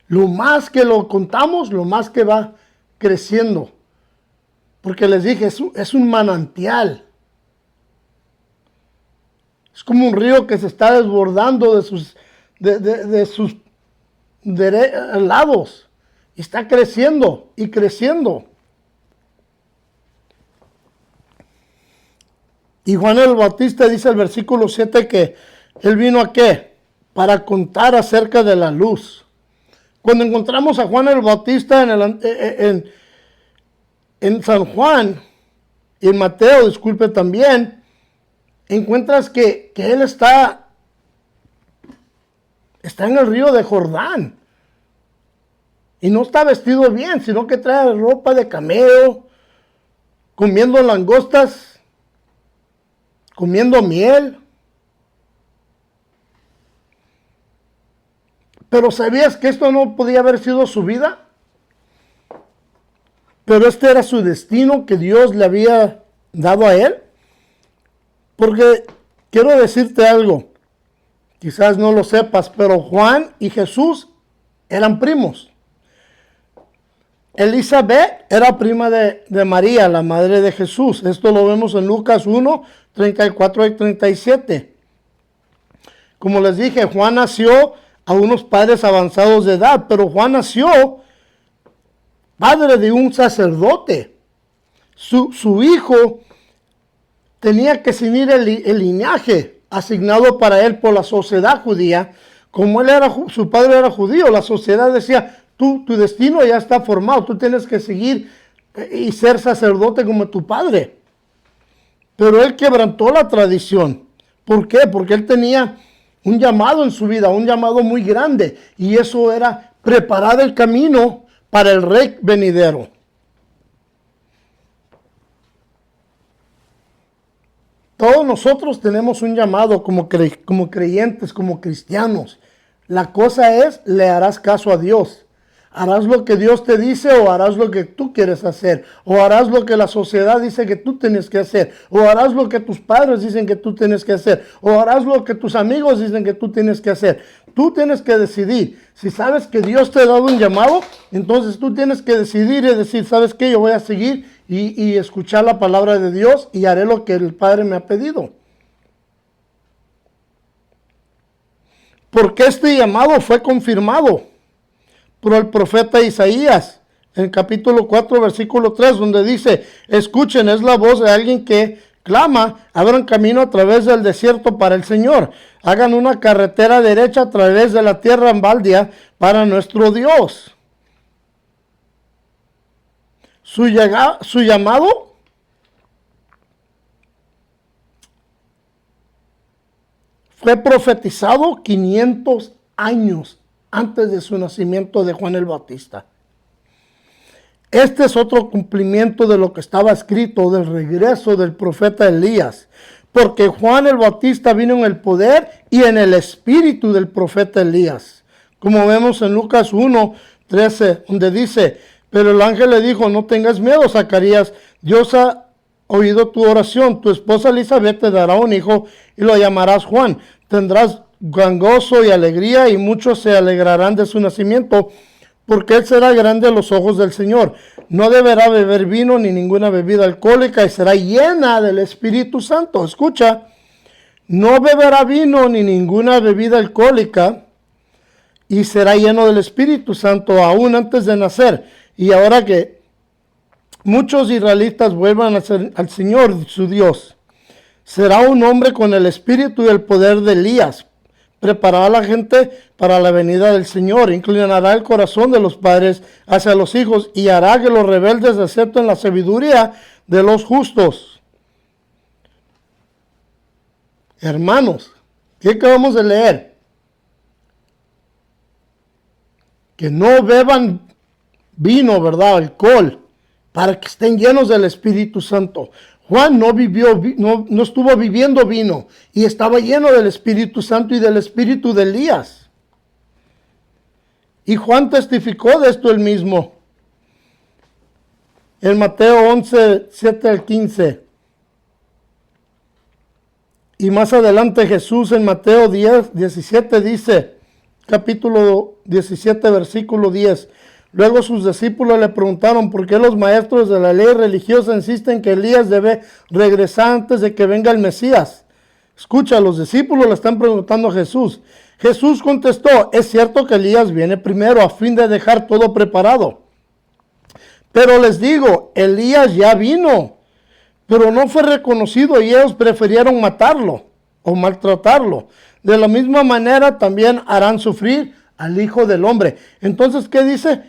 lo más que lo contamos, lo más que va creciendo. Porque les dije, es un manantial. Es como un río que se está desbordando de sus lados. Y está creciendo y creciendo. Y Juan el Bautista dice el versículo 7 que él vino ¿a qué? Para contar acerca de la luz. Cuando encontramos a Juan el Bautista en San Juan y en Mateo, disculpe también, encuentras que él está en el río de Jordán. Y no está vestido bien, sino que trae ropa de cameo, comiendo langostas, comiendo miel. Pero ¿sabías que esto no podía haber sido su vida? Pero este era su destino que Dios le había dado a él. Porque quiero decirte algo, quizás no lo sepas, pero Juan y Jesús eran primos. Elizabeth era prima de María, la madre de Jesús. Esto lo vemos en Lucas 1, 34 y 37. Como les dije, Juan nació a unos padres avanzados de edad, pero Juan nació padre de un sacerdote. Su hijo tenía que seguir el linaje asignado para él por la sociedad judía. Como su padre era judío, la sociedad decía, tu destino ya está formado, tú tienes que seguir y ser sacerdote como tu padre. Pero él quebrantó la tradición. ¿Por qué? Porque él tenía un llamado en su vida, un llamado muy grande, y eso era preparar el camino para el rey venidero. Todos nosotros tenemos un llamado como creyentes, como cristianos. La cosa es, ¿le harás caso a Dios? ¿Harás lo que Dios te dice o harás lo que tú quieres hacer? ¿O harás lo que la sociedad dice que tú tienes que hacer? ¿O harás lo que tus padres dicen que tú tienes que hacer? ¿O harás lo que tus amigos dicen que tú tienes que hacer? Tú tienes que decidir. Si sabes que Dios te ha dado un llamado, entonces tú tienes que decidir y decir, ¿sabes qué? Yo voy a seguir y escuchar la palabra de Dios y haré lo que el Padre me ha pedido. Porque este llamado fue confirmado por el profeta Isaías, en capítulo 4, versículo 3, donde dice, escuchen, es la voz de alguien que clama, abran camino a través del desierto para el Señor, hagan una carretera derecha a través de la tierra en baldia para nuestro Dios. Su llamado fue profetizado 500 años antes de su nacimiento de Juan el Bautista. Este es otro cumplimiento de lo que estaba escrito del regreso del profeta Elías, porque Juan el Bautista vino en el poder y en el espíritu del profeta Elías, como vemos en Lucas 1, 13, donde dice, pero el ángel le dijo, no tengas miedo, Zacarías, Dios ha oído tu oración, tu esposa Elizabeth te dará un hijo y lo llamarás Juan, tendrás gran gozo y alegría y muchos se alegrarán de su nacimiento, porque él será grande a los ojos del Señor. No deberá beber vino ni ninguna bebida alcohólica y será llena del Espíritu Santo. Escucha, no beberá vino ni ninguna bebida alcohólica y será lleno del Espíritu Santo aún antes de nacer. Y ahora que muchos israelitas vuelvan al Señor su Dios, será un hombre con el espíritu y el poder de Elías. Preparará a la gente para la venida del Señor, inclinará el corazón de los padres hacia los hijos y hará que los rebeldes acepten la sabiduría de los justos. Hermanos, ¿qué acabamos de leer? Que no beban vino, ¿verdad? Alcohol, para que estén llenos del Espíritu Santo. Juan no estuvo viviendo vino y estaba lleno del Espíritu Santo y del Espíritu de Elías. Y Juan testificó de esto él mismo. En Mateo 11, 7 al 15. Y más adelante Jesús en Mateo 10, 17 dice, capítulo 17, versículo 10. Luego sus discípulos le preguntaron por qué los maestros de la ley religiosa insisten que Elías debe regresar antes de que venga el Mesías. Escucha, los discípulos le están preguntando a Jesús. Jesús contestó, es cierto que Elías viene primero a fin de dejar todo preparado. Pero les digo, Elías ya vino, pero no fue reconocido y ellos prefirieron matarlo o maltratarlo. De la misma manera también harán sufrir al Hijo del Hombre. Entonces, ¿qué dice?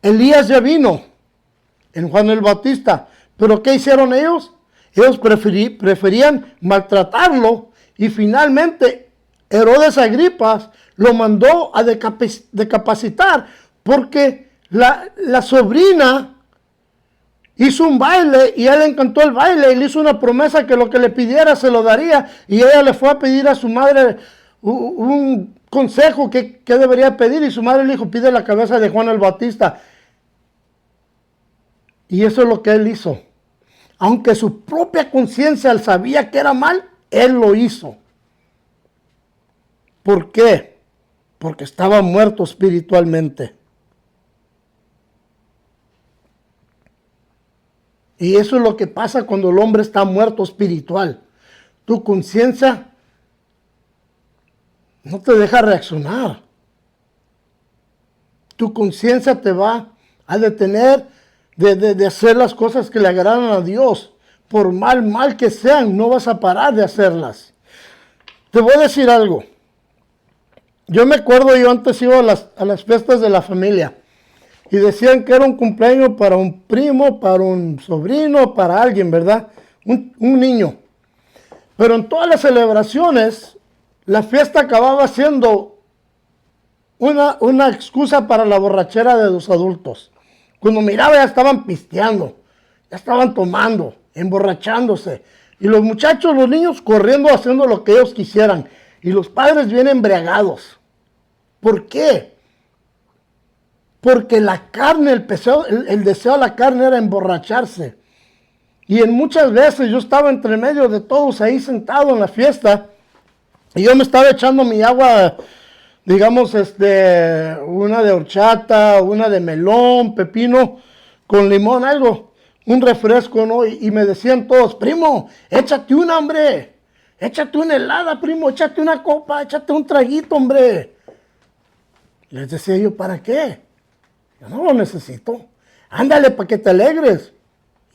Elías ya vino en Juan el Bautista, pero ¿qué hicieron ellos? Ellos preferían maltratarlo y finalmente Herodes Agripas lo mandó a decapacitar Porque la sobrina hizo un baile y a él le encantó el baile y le hizo una promesa que lo que le pidiera se lo daría, y ella le fue a pedir a su madre un consejo que debería pedir, y su madre le dijo: pide la cabeza de Juan el Bautista. Y eso es lo que él hizo. Aunque su propia conciencia él sabía que era mal, él lo hizo. ¿Por qué? Porque estaba muerto espiritualmente. Y eso es lo que pasa cuando el hombre está muerto espiritual. Tu conciencia no te deja reaccionar. Tu conciencia te va a detener de hacer las cosas que le agradan a Dios. Por mal que sean, no vas a parar de hacerlas. Te voy a decir algo. Yo me acuerdo, yo antes iba a las fiestas de la familia y decían que era un cumpleaños para un primo, para un sobrino, para alguien, ¿verdad? Un niño. Pero en todas las celebraciones, la fiesta acababa siendo una excusa para la borrachera de los adultos. Cuando miraba, ya estaban pisteando, ya estaban tomando, emborrachándose. Y los muchachos, los niños, corriendo, haciendo lo que ellos quisieran. Y los padres bien embriagados. ¿Por qué? Porque la carne, el deseo de la carne era emborracharse. Y en muchas veces yo estaba entre medio de todos ahí sentado en la fiesta, y yo me estaba echando mi agua, digamos, una de horchata, una de melón, pepino, con limón, algo, un refresco, ¿no? Y me decían todos: primo, échate una, hombre, échate una helada, primo, échate una copa, échate un traguito, hombre. Les decía yo: ¿para qué? Yo no lo necesito. Ándale, para que te alegres.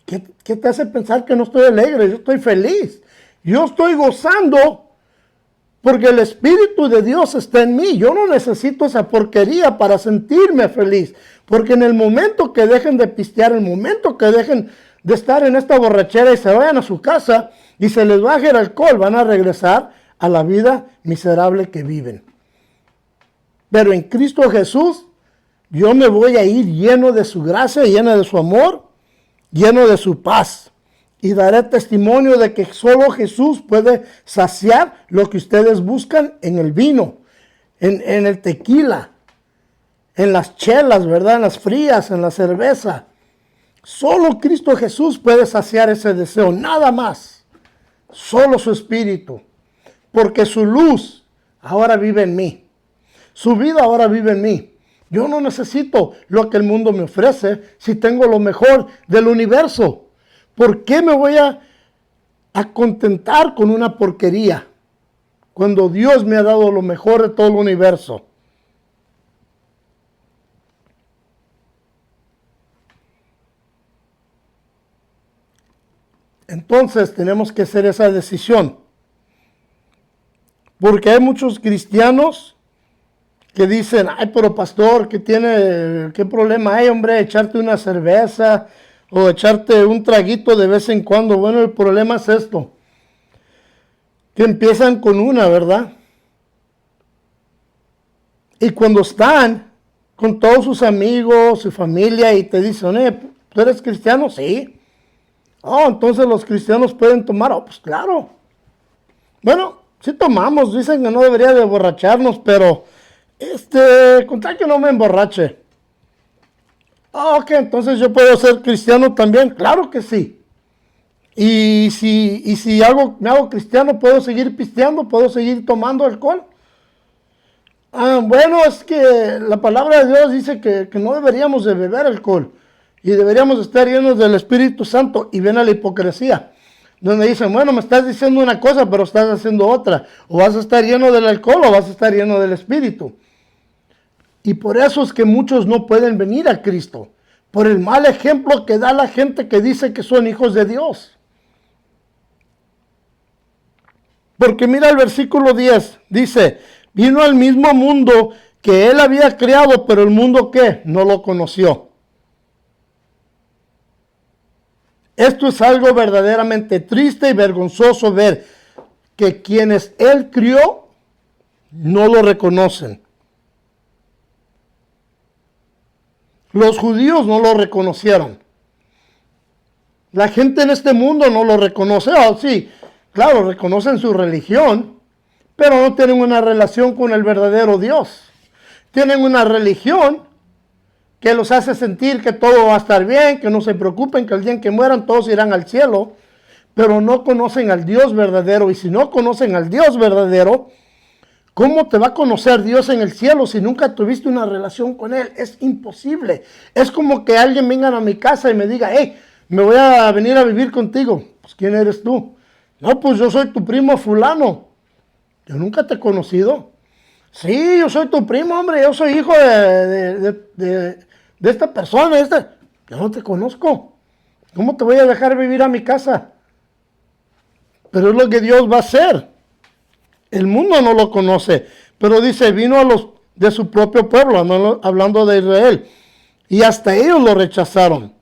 ¿Qué te hace pensar que no estoy alegre? Yo estoy feliz. Yo estoy gozando porque el Espíritu de Dios está en mí. Yo no necesito esa porquería para sentirme feliz. Porque en el momento que dejen de pistear, en el momento que dejen de estar en esta borrachera y se vayan a su casa y se les baje el alcohol, van a regresar a la vida miserable que viven. Pero en Cristo Jesús, yo me voy a ir lleno de su gracia, lleno de su amor, lleno de su paz. Y daré testimonio de que solo Jesús puede saciar lo que ustedes buscan en el vino, en el tequila, en las chelas, ¿verdad? En las frías, en la cerveza. Solo Cristo Jesús puede saciar ese deseo, nada más. Solo su Espíritu. Porque su luz ahora vive en mí. Su vida ahora vive en mí. Yo no necesito lo que el mundo me ofrece si tengo lo mejor del universo. ¿Por qué me voy a contentar con una porquería cuando Dios me ha dado lo mejor de todo el universo? Entonces tenemos que hacer esa decisión. Porque hay muchos cristianos que dicen: ay, pero pastor, ¿qué problema hay, hombre, echarte una cerveza o echarte un traguito de vez en cuando? Bueno, el problema es esto, que empiezan con una, ¿verdad? Y cuando están con todos sus amigos, su familia, y te dicen: ¿tú eres cristiano? Sí. Oh, entonces los cristianos pueden tomar. Oh, pues claro. Bueno, sí tomamos, dicen que no debería de emborracharnos, pero con tal que no me emborrache. Ok, entonces yo puedo ser cristiano también. Claro que sí. Y si me hago cristiano, ¿puedo seguir pisteando? ¿Puedo seguir tomando alcohol? Bueno, es que la palabra de Dios dice que no deberíamos de beber alcohol. Y deberíamos estar llenos del Espíritu Santo. Y ven a la hipocresía, donde dicen: bueno, me estás diciendo una cosa, pero estás haciendo otra. O vas a estar lleno del alcohol o vas a estar lleno del Espíritu. Y por eso es que muchos no pueden venir a Cristo, por el mal ejemplo que da la gente que dice que son hijos de Dios. Porque mira el versículo 10, dice: vino al mismo mundo que él había creado, pero el mundo, ¿qué? No lo conoció. Esto es algo verdaderamente triste y vergonzoso, ver que quienes él crió no lo reconocen. Los judíos no lo reconocieron. La gente en este mundo no lo reconoce. Oh, sí, claro, reconocen su religión, pero no tienen una relación con el verdadero Dios. Tienen una religión que los hace sentir que todo va a estar bien, que no se preocupen, que el día en que mueran todos irán al cielo, pero no conocen al Dios verdadero. Y si no conocen al Dios verdadero, ¿cómo te va a conocer Dios en el cielo si nunca tuviste una relación con Él? Es imposible. Es como que alguien venga a mi casa y me diga, hey, me voy a venir a vivir contigo. Pues, ¿quién eres tú? No, pues yo soy tu primo fulano. Yo nunca te he conocido. Sí, yo soy tu primo, hombre. Yo soy hijo de esta persona. Yo no te conozco. ¿Cómo te voy a dejar vivir a mi casa? Pero es lo que Dios va a hacer. El mundo no lo conoce. Pero dice, vino a los de su propio pueblo, hablando de Israel. Y hasta ellos lo rechazaron.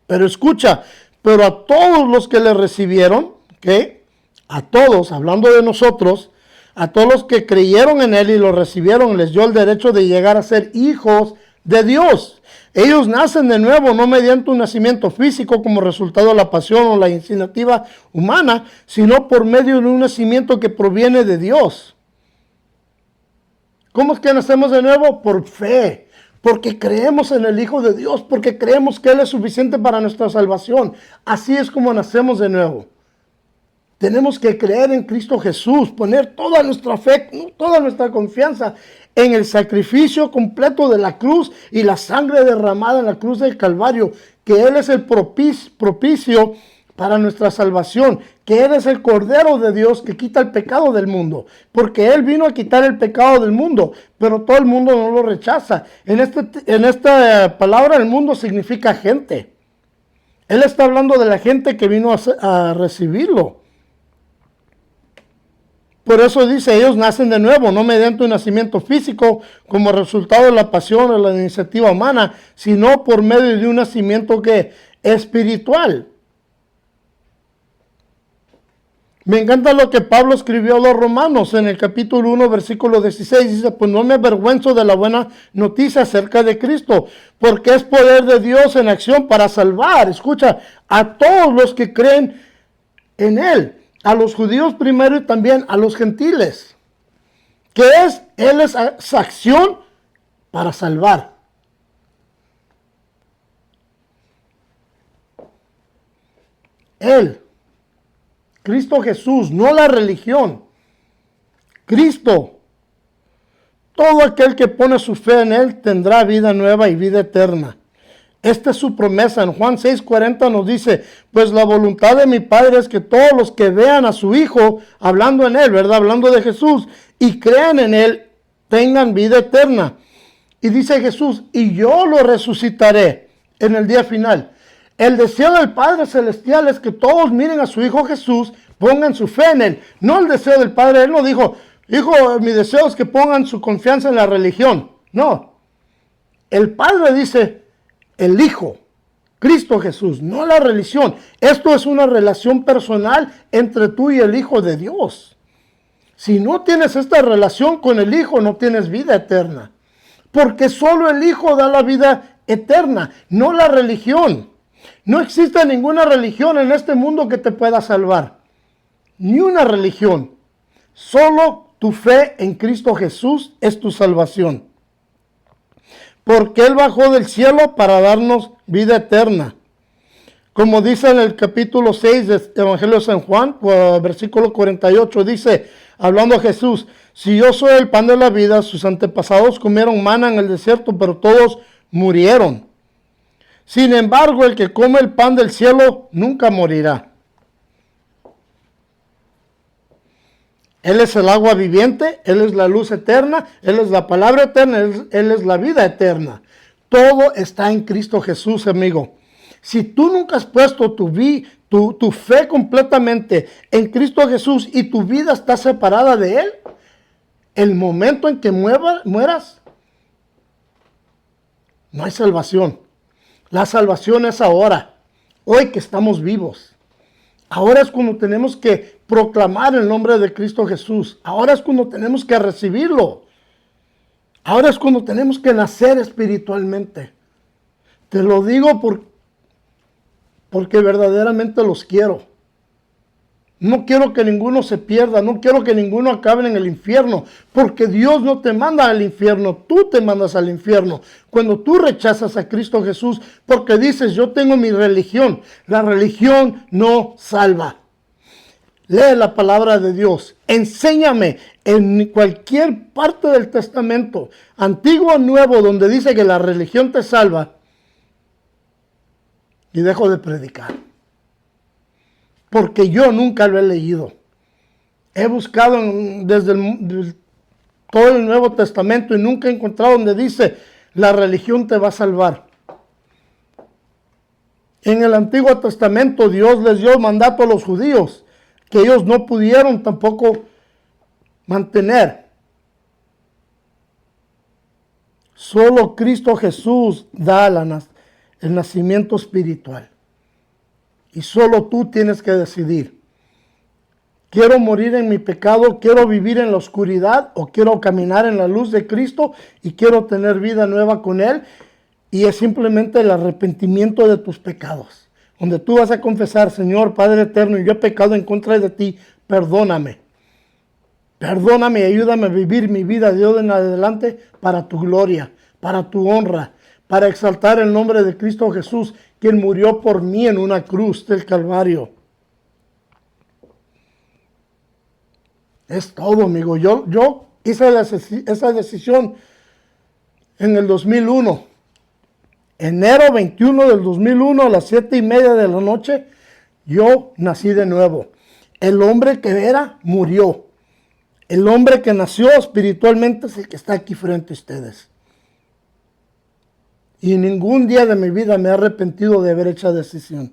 Pero escucha, pero a todos los que le recibieron, ¿qué? A todos, hablando de nosotros, a todos los que creyeron en Él y lo recibieron, les dio el derecho de llegar a ser hijos de Dios. Ellos nacen de nuevo, no mediante un nacimiento físico como resultado de la pasión o la iniciativa humana, sino por medio de un nacimiento que proviene de Dios. ¿Cómo es que nacemos de nuevo? Por fe. Porque creemos en el Hijo de Dios, porque creemos que Él es suficiente para nuestra salvación. Así es como nacemos de nuevo. Tenemos que creer en Cristo Jesús, poner toda nuestra fe, toda nuestra confianza en el sacrificio completo de la cruz y la sangre derramada en la cruz del Calvario, que Él es el propicio para nuestra salvación, que Él es el Cordero de Dios que quita el pecado del mundo, porque Él vino a quitar el pecado del mundo, pero todo el mundo no lo rechaza. En esta palabra, el mundo significa gente. Él está hablando de la gente que vino a recibirlo. Por eso dice, ellos nacen de nuevo, no mediante un nacimiento físico como resultado de la pasión o la iniciativa humana, sino por medio de un nacimiento que espiritual. Me encanta lo que Pablo escribió a los romanos en el capítulo 1, versículo 16. Dice, pues no me avergüenzo de la buena noticia acerca de Cristo, porque es poder de Dios en acción para salvar, escucha, a todos los que creen en Él, a los judíos primero y también a los gentiles. Él es acción para salvar. Él. Cristo Jesús, no la religión. Cristo. Todo aquel que pone su fe en Él tendrá vida nueva y vida eterna. Esta es su promesa. En Juan 6:40 nos dice, pues la voluntad de mi Padre es que todos los que vean a su Hijo, hablando en Él, ¿verdad? Hablando de Jesús, y crean en Él, tengan vida eterna. Y dice Jesús, y yo lo resucitaré en el día final. El deseo del Padre Celestial es que todos miren a su Hijo Jesús, pongan su fe en Él. No el deseo del Padre, Él no dijo, hijo, mi deseo es que pongan su confianza en la religión. No. El Padre dice, el Hijo, Cristo Jesús, no la religión. Esto es una relación personal entre tú y el Hijo de Dios. Si no tienes esta relación con el Hijo, no tienes vida eterna. Porque solo el Hijo da la vida eterna, no la religión. No existe ninguna religión en este mundo que te pueda salvar. Ni una religión. Solo tu fe en Cristo Jesús es tu salvación. Porque Él bajó del cielo para darnos vida eterna. Como dice en el capítulo 6 del Evangelio de San Juan, versículo 48, dice, hablando a Jesús, si yo soy el pan de la vida, sus antepasados comieron maná en el desierto, pero todos murieron. Sin embargo, el que come el pan del cielo nunca morirá. Él es el agua viviente, Él es la luz eterna, Él es la palabra eterna, Él es la vida eterna. Todo está en Cristo Jesús, amigo. Si tú nunca has puesto tu fe completamente en Cristo Jesús y tu vida está separada de Él, el momento en que mueras, no hay salvación. La salvación es ahora, hoy que estamos vivos. Ahora es cuando tenemos que proclamar el nombre de Cristo Jesús. Ahora es cuando tenemos que recibirlo. Ahora es cuando tenemos que nacer espiritualmente. Te lo digo porque verdaderamente los quiero. No quiero que ninguno se pierda, no quiero que ninguno acabe en el infierno, porque Dios no te manda al infierno, tú te mandas al infierno. Cuando tú rechazas a Cristo Jesús, porque dices, yo tengo mi religión, la religión no salva. Lee la palabra de Dios, enséñame en cualquier parte del Testamento, antiguo o nuevo, donde dice que la religión te salva, y dejo de predicar. Porque yo nunca lo he leído. He buscado desde todo el Nuevo Testamento y nunca he encontrado donde dice la religión te va a salvar. En el Antiguo Testamento Dios les dio mandato a los judíos que ellos no pudieron tampoco mantener. Solo Cristo Jesús da el nacimiento espiritual. Y solo tú tienes que decidir. ¿Quiero morir en mi pecado? ¿Quiero vivir en la oscuridad? ¿O quiero caminar en la luz de Cristo y quiero tener vida nueva con Él? Y es simplemente el arrepentimiento de tus pecados. Donde tú vas a confesar, Señor, Padre eterno, yo he pecado en contra de ti, perdóname. Perdóname y ayúdame a vivir mi vida de hoy en adelante para tu gloria, para tu honra, para exaltar el nombre de Cristo Jesús, quien murió por mí en una cruz del Calvario. Es todo, amigo. Yo hice esa decisión en el 2001. Enero 21 del 2001 a las 7:30 de la noche, yo nací de nuevo. El hombre que era, murió. El hombre que nació espiritualmente es el que está aquí frente a ustedes. Y ningún día de mi vida me he arrepentido de haber hecho esa decisión.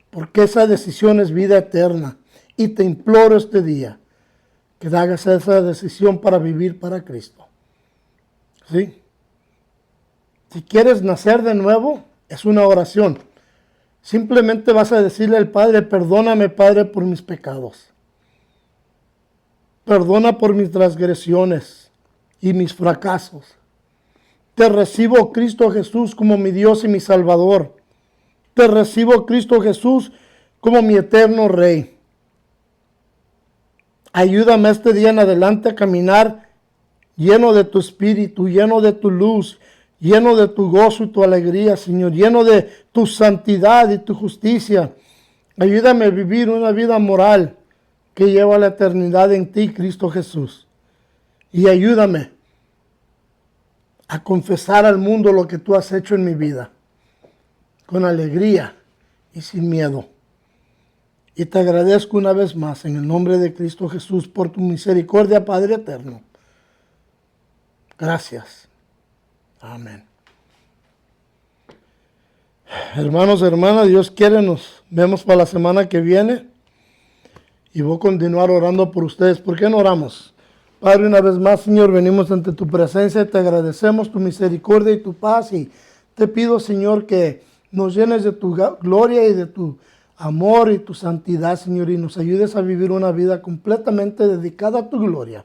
Porque esa decisión es vida eterna. Y te imploro este día que hagas esa decisión para vivir para Cristo. ¿Sí? Si quieres nacer de nuevo, es una oración. Simplemente vas a decirle al Padre, perdóname, Padre, por mis pecados. Perdona por mis transgresiones y mis fracasos. Te recibo, Cristo Jesús, como mi Dios y mi Salvador. Te recibo, Cristo Jesús, como mi eterno Rey. Ayúdame este día en adelante a caminar lleno de tu espíritu, lleno de tu luz, lleno de tu gozo y tu alegría, Señor, lleno de tu santidad y tu justicia. Ayúdame a vivir una vida moral que lleva a la eternidad en ti, Cristo Jesús. Y ayúdame a confesar al mundo lo que tú has hecho en mi vida, con alegría y sin miedo. Y te agradezco una vez más en el nombre de Cristo Jesús por tu misericordia, Padre eterno. Gracias. Amén. Hermanos, hermanas, Dios quiere, nos vemos para la semana que viene. Y voy a continuar orando por ustedes. ¿Por qué no oramos? Padre, una vez más, Señor, venimos ante tu presencia y te agradecemos tu misericordia y tu paz. Y te pido, Señor, que nos llenes de tu gloria y de tu amor y tu santidad, Señor, y nos ayudes a vivir una vida completamente dedicada a tu gloria.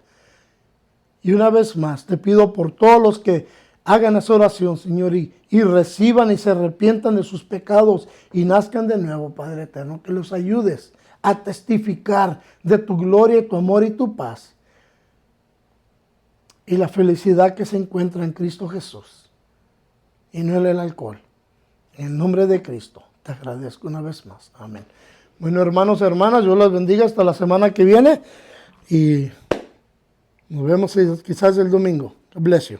Y una vez más, te pido por todos los que hagan esa oración, Señor, y reciban y se arrepientan de sus pecados y nazcan de nuevo, Padre eterno, que los ayudes a testificar de tu gloria, tu amor y tu paz. Y la felicidad que se encuentra en Cristo Jesús. Y no en el alcohol. En el nombre de Cristo, te agradezco una vez más. Amén. Bueno, hermanos y hermanas, Dios los bendiga hasta la semana que viene. Y nos vemos quizás el domingo. God bless you.